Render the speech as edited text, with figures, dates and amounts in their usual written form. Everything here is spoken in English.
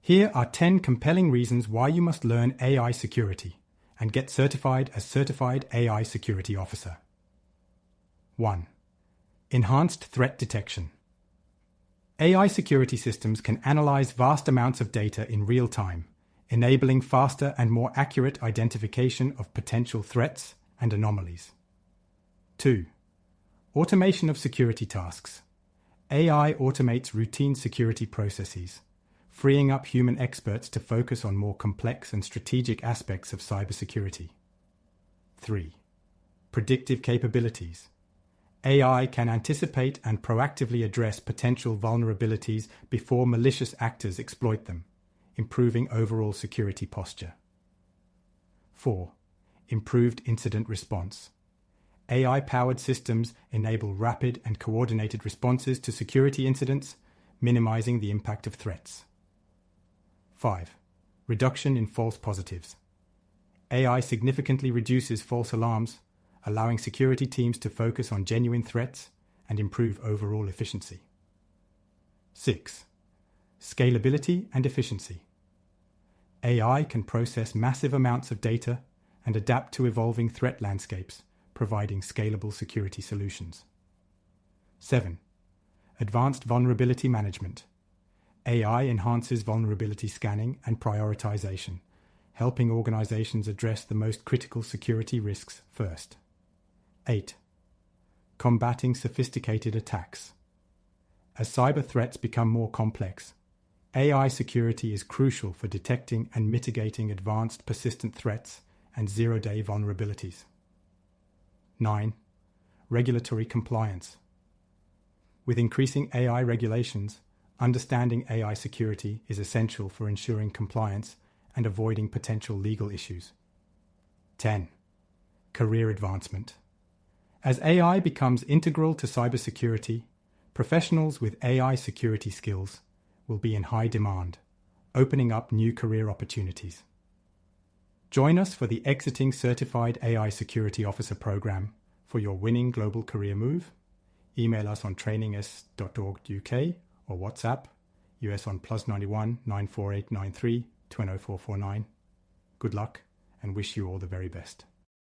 Here are 10 compelling reasons why you must learn AI security and get certified as Certified AI Security Officer. 1. Enhanced threat detection. AI security systems can analyze vast amounts of data in real time, enabling faster and more accurate identification of potential threats and anomalies. 2. Automation of security tasks. AI automates routine security processes, freeing up human experts to focus on more complex and strategic aspects of cybersecurity. 3. Predictive capabilities. AI can anticipate and proactively address potential vulnerabilities before malicious actors exploit them, improving overall security posture. 4. Improved incident response. AI-powered systems enable rapid and coordinated responses to security incidents, minimizing the impact of threats. 5. Reduction in false positives. AI significantly reduces false alarms, allowing security teams to focus on genuine threats and improve overall efficiency. 6. Scalability and efficiency. AI can process massive amounts of data and adapt to evolving threat landscapes, providing scalable security solutions. 7. Advanced vulnerability management. AI enhances vulnerability scanning and prioritization, helping organizations address the most critical security risks first. 8. Combating sophisticated attacks. As cyber threats become more complex, AI security is crucial for detecting and mitigating advanced persistent threats and zero-day vulnerabilities. 9. Regulatory compliance. With increasing AI regulations, understanding AI security is essential for ensuring compliance and avoiding potential legal issues. 10. Career advancement. As AI becomes integral to cybersecurity, professionals with AI security skills will be in high demand, opening up new career opportunities. Join us for the Exiting Certified AI Security Officer program for your winning global career move. Email us on trainingus.org.uk or WhatsApp US on +91 94893 20449. Good luck and wish you all the very best.